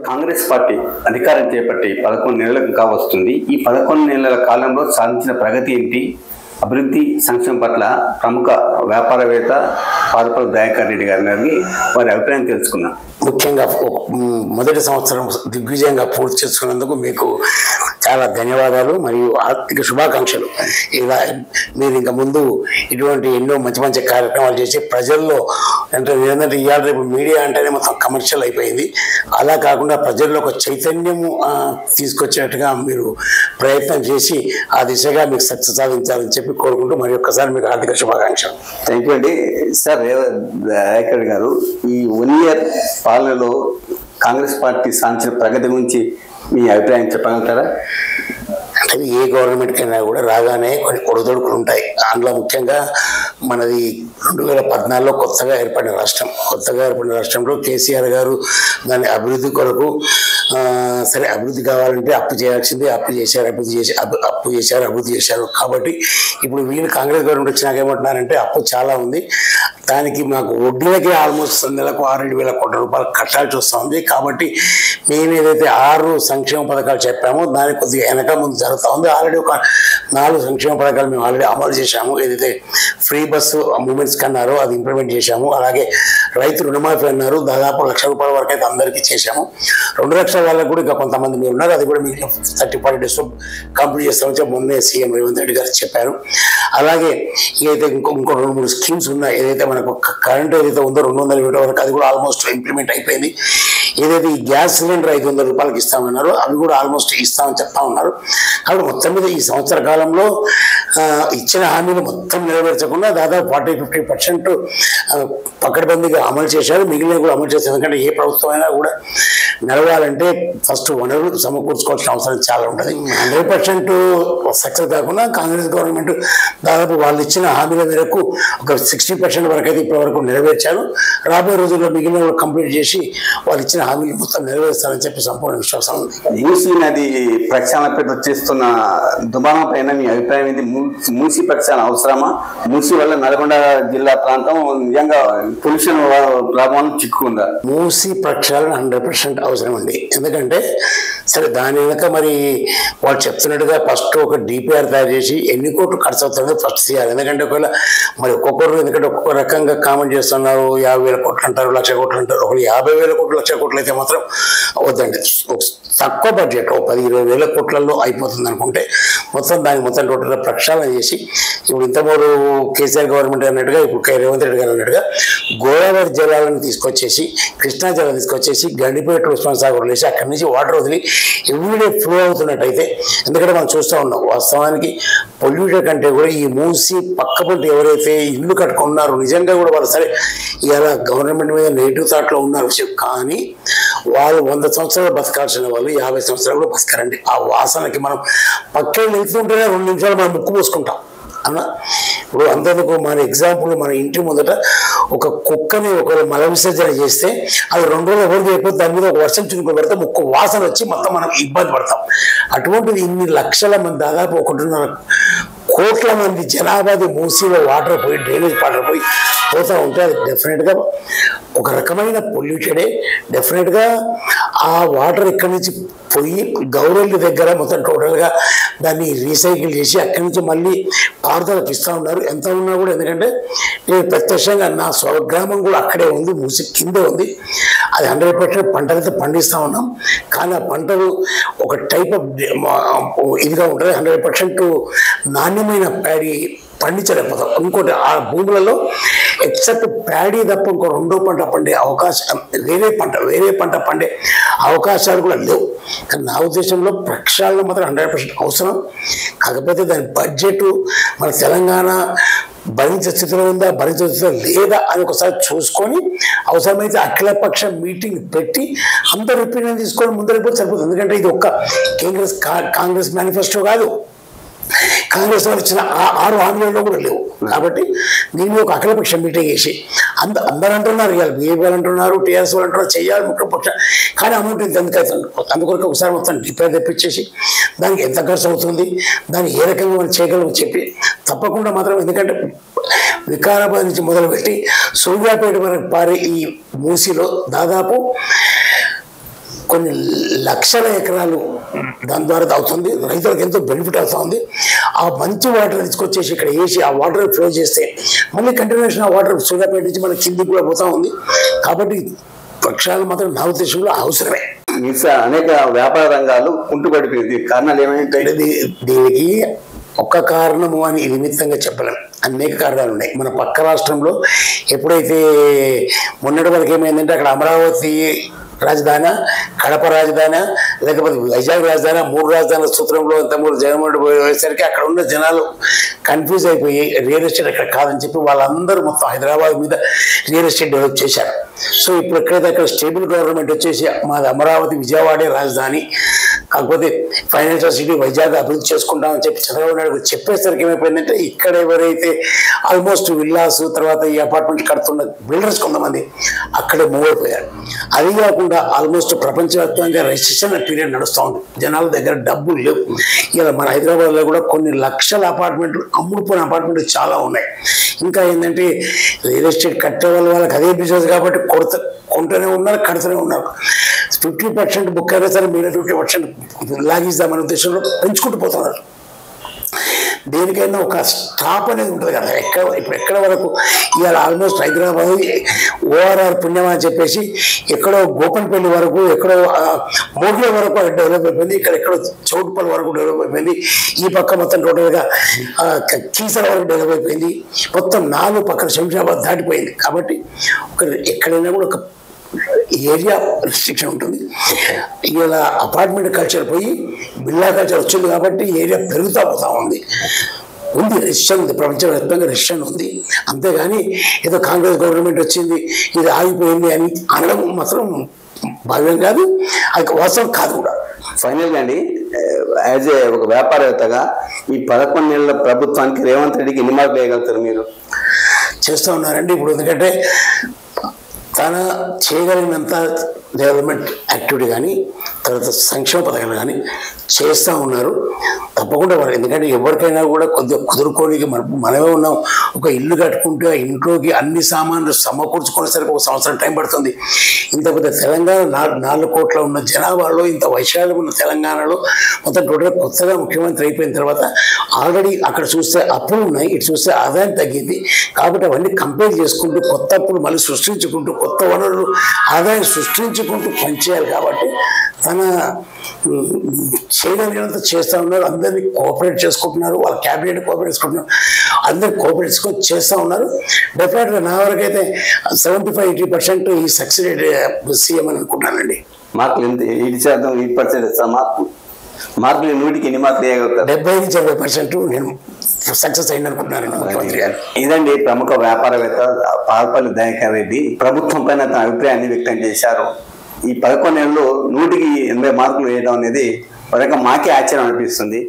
Congress party అధికారం చేపట్టి 11 నెలలకు కావస్తుంది. ఈ 11 నెలల కాలంలో సాధించిన ప్రగతి ఏంటి? అభివృద్ధి సంక్షేమం పట్ల ప్రముఖ వ్యాపారవేత్త పారుపల్లి దయాకర్ రెడ్డి గారిని వారి అభిప్రాయం తెలుసుకున్నాం. ముఖ్యంగా మొదటి సంవత్సరం దిగ్విజయంగా పూర్తి చేసుకున్నందుకు మీకు చాలా ధన్యవాదాలు మరియు ఆర్థిక శుభాకాంక్షలు. ఇలా మీరు ఇంకా ముందు ఇటువంటి ఎన్నో మంచి మంచి కార్యక్రమాలు చేసి ప్రజల్లో అంటే ఏంటంటే ఇవాళ రేపు మీడియా అంటేనే మొత్తం కమర్షియల్ అయిపోయింది. అలా కాకుండా ప్రజల్లో ఒక చైతన్యము తీసుకొచ్చేట్టుగా మీరు ప్రయత్నం చేసి ఆ దిశగా మీకు సక్సెస్ సాధించాలని చెప్పి కోరుకుంటూ మరి ఒక్కసారి మీకు ఆర్థిక శుభాకాంక్షలు. థ్యాంక్ యూ అండి. సార్ దయాకర్ గారు, ఈ 1 ఇయర్ పాలనలో కాంగ్రెస్ పార్టీ సాధించిన ప్రగతి గురించి మీ అభిప్రాయం చెప్పగలుగుతారా? అంటే ఏ గవర్నమెంట్కైనా కూడా రాగానే కొన్ని ఒడిదొడుకులు ఉంటాయి. అందులో ముఖ్యంగా మనది 2014లో కొత్తగా ఏర్పడిన రాష్ట్రంలో కేసీఆర్ గారు దాని అభివృద్ధి కొరకు సరే అభివృద్ధి కావాలంటే అప్పు చేయాల్సిందే, అప్పు చేశారు. కాబట్టి ఇప్పుడు వీళ్ళు కాంగ్రెస్ గవర్నమెంట్ వచ్చినాక ఏమంటున్నారంటే అప్పు చాలా ఉంది, దానికి మాకు వడ్డీలకి ఆల్మోస్ట్ నెలకు 6-7 కోట్ల రూపాయలు కట్టాల్సి వస్తుంది. కాబట్టి మేము ఏదైతే 6 సంక్షేమ పథకాలు చెప్పామో దానికి కొద్దిగా వెనక ముందు జరుగుతూ ఉంది. ఆల్రెడీ ఒక 4 సంక్షేమ పథకాలు మేము ఆల్రెడీ అమలు చేశాము. ఏదైతే ఫ్రీ బస్సు మూమెంట్స్కి అన్నారో అది ఇంప్లిమెంట్ చేశాము. అలాగే రైతు రుణమాఫీ అన్నారు, దాదాపు 1 లక్ష రూపాయల వరకు అయితే అందరికీ చేశాము. 2 లక్షల వాళ్ళకు కూడా ఇంకా కొంతమంది మీరు ఉన్నారు, అది కూడా మీకు 30-40 డేస్ కంప్లీట్ చేస్తామని మొన్నే సీఎం రేవంత్ రెడ్డి గారు చెప్పారు. అలాగే ఏదైతే ఇంకో 2-3 స్కీమ్స్ ఉన్నాయి. ఏదైతే మనకు కరెంట్ ఏదైతే ఉందో 200 యూనిట్ల వరకు అది కూడా ఆల్మోస్ట్ ఇంప్లిమెంట్ అయిపోయింది. ఏదైతే ఈ గ్యాస్ సిలిండర్ 500 రూపాయలకి ఇస్తామన్నారో అవి కూడా ఆల్మోస్ట్ ఇస్తామని చెప్తా ఉన్నారు. కాబట్టి మొత్తం మీద ఈ సంవత్సర కాలంలో ఇచ్చిన హామీలు మొత్తం నెరవేర్చకుండా దాదాపు 40-50% పకడ్బందీగా అమలు చేశారు. మిగిలిన కూడా అమలు చేశారు. ఎందుకంటే ఏ ప్రభుత్వం అయినా కూడా నడవాలంటే ఫస్ట్ వనరులు సమకూర్చుకోవాల్సిన అవసరం చాలా ఉంటుంది. 100% సక్సెస్ కాకుండా కాంగ్రెస్ గవర్నమెంట్ దాదాపు వాళ్ళు ఇచ్చిన హామీల మేరకు ఒక 60% వరకు అయితే ఇప్పటి వరకు నెరవేర్చారు. రాబోయే రోజుల్లో మిగిలిన కంప్లీట్ చేసి వాళ్ళు ఇచ్చిన హామీలు మొత్తం నెరవేరుస్తారని చెప్పి సంపూర్ణ విశ్వాసం ఉంది. మూసీ నది ప్రక్షాళనపై చేస్తున్న దుమారం పైన మీ అభిప్రాయం ఏంటి? మూసీ ప్రక్షాళన అవసరమా? మూసీ వల్ల నల్గొండ జిల్లా ప్రాంతం నిజంగా పొల్యూషన్ ప్రభావం చిక్కుకుందా? మూసీ ప్రక్షాళన 100% అవసరం అండి. ఎందుకంటే సరే దాని వెనక మరి వాళ్ళు చెప్తున్నట్టుగా ఫస్ట్ ఒక డిపిఆర్ తయారు చేసి ఎన్ని కోట్లు ఖర్చు అవుతుందో ఫస్ట్ చేయాలి. ఎందుకంటే ఒకవేళ మరి ఒక్కొక్క రకంగా కామెంట్ చేస్తున్నారు. 50,000 కోట్లు అంటారు, 1,00,000 కోట్లు అంటారు. ఒకటి 50,000 కోట్లు 1,00,000 కోట్లు అయితే మాత్రం వద్దండి. తక్కువ బడ్జెట్ 10-20,000 కోట్లలో అయిపోతుంది అనుకుంటే మొత్తం టోటల్గా ప్రక్షాళన చేసి ఇప్పుడు ఇంతమూరు కేసీఆర్ గవర్నమెంట్ అన్నట్టుగా ఇప్పుడు రేవంత్ రెడ్డి గారు అన్నట్టుగా గోదావరి జలాలను తీసుకొచ్చేసి కృష్ణా జలం తీసుకొచ్చేసి గండిపేట ఉస్మాన్ సాగర్ వేసి అక్కడి నుంచి వాటర్ వదిలి ఎవ్రీడే ఫ్లో అవుతున్నట్టయితే, ఎందుకంటే మనం చూస్తూ ఉన్నాం వాస్తవానికి పొల్యూషన్ కంటే కూడా ఈ మూసి పక్క పంట ఎవరైతే ఇల్లు కట్టుకున్నారో నిజంగా కూడా వాళ్ళు సరే ఇలా గవర్నమెంట్ మీద నెగిటివ్ థాట్లో ఉన్నారు విషయం, కానీ వాళ్ళు 100 సంవత్సరాలు బతకాల్సిన వాళ్ళు 50 సంవత్సరాలు కూడా బతకారండి. ఆ వాసనకి మనం పక్కన వెళ్తుంటేనే 2 నిమిషాలు మనం ముక్కు పోసుకుంటాం అన్న. ఇప్పుడు అంతేందుకు మన ఎగ్జాంపుల్ మన ఇంటి ముందట ఒక కుక్కని ఒక మల విసర్జన చేస్తే అది 2 రోజులు ఎవరికి అయిపోతే దాని మీద ఒక వర్షం చినుకులు పెడితే ముక్కు వాసన వచ్చి మొత్తం మనం ఇబ్బంది పడతాం. అటువంటిది ఇన్ని లక్షల మంది దాదాపు 1.5 కోట్ల మంది జనాభాది మూసీలో వాటర్ పోయి డ్రైనేజ్ వాటర్ పోయి పోతూ ఉంటే అది డెఫినెట్గా ఒక రకమైన పొల్యూటెడే. డెఫినెట్గా ఆ వాటర్ ఇక్కడి నుంచి పోయి గౌరవుల దగ్గర మొత్తం టోటల్గా దాన్ని రీసైకిల్ చేసి అక్కడి నుంచి మళ్ళీ పారుదలకు ఇస్తూ ఉన్నారు. ఎంత ఉన్నా కూడా ఎందుకంటే నేను ప్రత్యక్షంగా నా స్వగ్రామం కూడా అక్కడే ఉంది, మూసి కిందే ఉంది. అది 100% పంటలైతే పండిస్తూ ఉన్నాం. కానీ ఆ పంటలు ఒక టైప్ ఆఫ్ ఇదిగా ఉంటుంది. 100% నాణ్యమైన ప్యాడీ పండించలేకపోతాం. ఇంకోటి ఆ భూములలో ఎక్సెప్ట్ ప్యాడీ తప్ప ఇంకో 2వ పంట పండే అవకాశం వేరే పంట పండే అవకాశాలు కూడా లేవు. కానీ నా ఉద్దేశంలో ప్రక్షాళన మాత్రం 100% అవసరం. కాకపోతే దాని బడ్జెట్ మన తెలంగాణ భరించే స్థితిలో ఉందా, భరించే స్థితిలో లేదా అని ఒకసారి చూసుకొని అవసరమైతే అఖిలపక్ష మీటింగ్ పెట్టి అందరూ ఒపీనియన్ తీసుకొని ముందరైపోతే సరిపోతుంది. ఎందుకంటే ఇది ఒక్క కాంగ్రెస్ మేనిఫెస్టో కాదు, కాంగ్రెస్ వాళ్ళు ఇచ్చిన 6 హామీలలో కూడా లేవు. కాబట్టి దీన్ని ఒక అఖిలపక్ష మీటింగ్ వేసి అందరూ అంటున్నారు, ఇవాళ బీజేపీ వాళ్ళు అంటున్నారు, టీఆర్ఎస్ వాళ్ళు అంటున్నారు చేయాలి ముఖ్యపక్ష, కానీ అమౌంట్ ఇంత ఎందుకు అవుతుంది? అందుకొరకు ఒకసారి మొత్తం డిప్లై తెప్పించేసి దానికి ఎంత ఖర్చు అవుతుంది, దాన్ని ఏ రకంగా మనం చేయగలమో చెప్పి తప్పకుండా మాత్రం, ఎందుకంటే వికారాబాద్ నుంచి మొదలుపెట్టి సూర్యాపేట వరకు పారే ఈ మూసీలో దాదాపు కొన్ని లక్షల ఎకరాలు దాని ద్వారా అవుతుంది, రైతులకు ఎంతో బెనిఫిట్ అవుతుంది. ఆ మంచి వాటర్ తీసుకొచ్చేసి ఇక్కడ వేసి ఆ వాటర్ ఫ్లో చేస్తే మళ్ళీ కంటిన్యూషన్ ఆ వాటర్ సూర్యాపేట నుంచి మన కిందికి కూడా పోతా ఉంది. కాబట్టి ప్రక్షాళన మాత్రం నా ఉద్దేశంలో అవసరమే. అనేక వ్యాపార రంగాలు కుంటుపడిపోయింది. కారణాలు ఏమైనా దీనికి ఒక్క కారణము అని నిమిత్తంగా చెప్పలేం, అనేక కారణాలు ఉన్నాయి. మన పక్క రాష్ట్రంలో ఎప్పుడైతే మొన్నటి వరకు ఏమైందంటే అక్కడ అమరావతి రాజధాని, కడప రాజధాని, లేకపోతే వైజాగ్ రాజధాని, 3 రాజధానుల సూత్రంలో ఇంత 3 జగన్మోహన్ పోయేసరికి అక్కడ ఉన్న జనాలు కన్ఫ్యూజ్ అయిపోయి రియల్ ఎస్టేట్ అక్కడ కాదని చెప్పి వాళ్ళందరూ మొత్తం హైదరాబాద్ మీద రియల్ ఎస్టేట్ డెవలప్ చేశారు. సో ఇప్పుడు ఎక్కడైతే అక్కడ స్టేబుల్ గవర్నమెంట్ వచ్చేసి మాది అమరావతి విజయవాడే రాజధాని, కాకపోతే ఫైనాన్షియల్ సిటీ వైజాగ్ అభివృద్ధి చేసుకుంటామని చెప్పి చంద్రబాబు నాయుడు చెప్పేసరికి ఏమైపోయిందంటే ఇక్కడ ఎవరైతే ఆల్మోస్ట్ విల్లాస్ తర్వాత ఈ అపార్ట్మెంట్ కడుతున్న బిల్డర్స్ కొంతమంది అక్కడే మూవ్ అయిపోయారు. అది కాకుండా ఆల్మోస్ట్ ప్రపంచవ్యాప్తంగా రెసిషన్ పీరియడ్ నడుస్తూ ఉంది, జనాల దగ్గర డబ్బులు లేవు. ఇలా మన హైదరాబాద్లో కూడా కొన్ని లక్షల అపార్ట్మెంట్లు అమ్ముడుపోయిన అపార్ట్మెంట్లు చాలా ఉన్నాయి. ఇంకా ఏంటంటే రియల్ ఎస్టేట్ కట్టే వాళ్ళకి అదే బిజినెస్ కాబట్టి కొంటూనే ఉన్నారు, కడుతూనే ఉన్నారు. 50% బుక్ అయినా సరే మీరు 50% లాగిద్దామనే ఉద్దేశంలో పెంచుకుంటూ పోతున్నారు. దేనికైనా ఒక స్టాప్ అనేది ఉంటుంది కదా. ఇప్పుడు ఎక్కడ వరకు ఇవాళ ఆల్మోస్ట్ హైదరాబాద్ ఓఆర్ఆర్ పుణ్యం అని చెప్పేసి ఎక్కడో గోపన్పల్లి వరకు, ఎక్కడో మోగ్ల వరకు డెవలప్ అయిపోయింది, ఎక్కడో చౌటుపల్లి వరకు డెవలప్ అయిపోయింది, ఈ పక్క మొత్తం టోటల్గా కీసర వరకు డెవలప్ అయిపోయింది, మొత్తం 4 పక్కన శంషాబాద్ దాటిపోయింది. కాబట్టి ఎక్కడైనా కూడా ఒక ఏరియా రిస్ట్రిక్షన్ ఉంటుంది. ఇలా అపార్ట్మెంట్ కల్చర్ పోయి బిల్లా కల్చర్ వచ్చింది కాబట్టి ఏరియా పెరుగుతూ పోతా ఉంది. రెసిషన్ ఉంది, ప్రపంచవ్యాప్తంగా రెసిషన్ ఉంది. అంతేగాని ఏదో కాంగ్రెస్ గవర్నమెంట్ వచ్చింది ఇది ఆగిపోయింది అని అనడం మాత్రం భావ్యం కాదు, అది వాస్తవం కాదు కూడా. ఫైనల్గా అండి, యాజ్ ఏ ఒక వ్యాపారవేత్తగా ఈ 11 నెలల ప్రభుత్వానికి రేవంత్ రెడ్డికి ఎన్ని మార్కులు వేయగలుగుతారు మీరు? చేస్తూ ఉన్నారండి. ఇప్పుడు ఎందుకంటే తన చేయగలిగినంత డెవలప్మెంట్ యాక్టివిటీ కానీ తర్వాత సంక్షేమ పథకాలు కానీ చేస్తూ ఉన్నారు. తప్పకుండా వాళ్ళు, ఎందుకంటే ఎవరికైనా కూడా కొద్దిగా కుదురుకోనికి మనమే ఉన్నాం. ఒక ఇల్లు కట్టుకుంటే ఆ ఇంట్లోకి అన్ని సామాన్లు సమకూర్చుకునేసరికి 1 సంవత్సరం టైం పడుతుంది. ఇంత పెద్ద తెలంగాణ 4 కోట్ల ఉన్న జనాభాలో ఇంత వైశాల్యం ఉన్న తెలంగాణలో మొత్తం టోటల్ కొత్తగా ముఖ్యమంత్రి అయిపోయిన తర్వాత ఆల్రెడీ అక్కడ చూస్తే అప్పులు ఉన్నాయి, ఇటు చూస్తే ఆదాయం తగ్గింది. కాబట్టి అవన్నీ కంపేర్ చేసుకుంటూ కొత్త అప్పులు మళ్ళీ సృష్టించుకుంటూ కొత్త వనరులు ఆదాయం సృష్టించుకుంటూ పనిచేయాలి. కాబట్టి తన చేయగలిగినంత చేస్తూ ఉన్నారు. అందరినీ కోఆపరేట్ చేసుకుంటున్నారు, వాళ్ళ క్యాబినెట్ కోఆపరేట్ చేసుకుంటున్నారు, అందరు కోఆపరేట్ చేసుకొని చేస్తూ ఉన్నారు. డెఫినెట్గా నా వరకు అయితే 75-80% ఈ సక్సెస్ సీఎం అని అనుకుంటానండి. మార్కులు ఎంత? 8% మార్కులు 100కి ఎన్ని మార్కులు వేయగలుగుతారు? 70-80% నేను సక్సెస్ అయింది అనుకుంటున్నాను ముఖ్యమంత్రి గారు. ఇదండి ప్రముఖ వ్యాపారవేత్త పాల్పల్లి దయాకర్ రెడ్డి ప్రభుత్వం పైన తన అభిప్రాయాన్ని వ్యక్తం చేశారు. ఈ 11 నెలల్లో 100కి 80 మార్కులు వేయడం అనేది ఒక మాకే ఆశ్చర్యం అనిపిస్తుంది.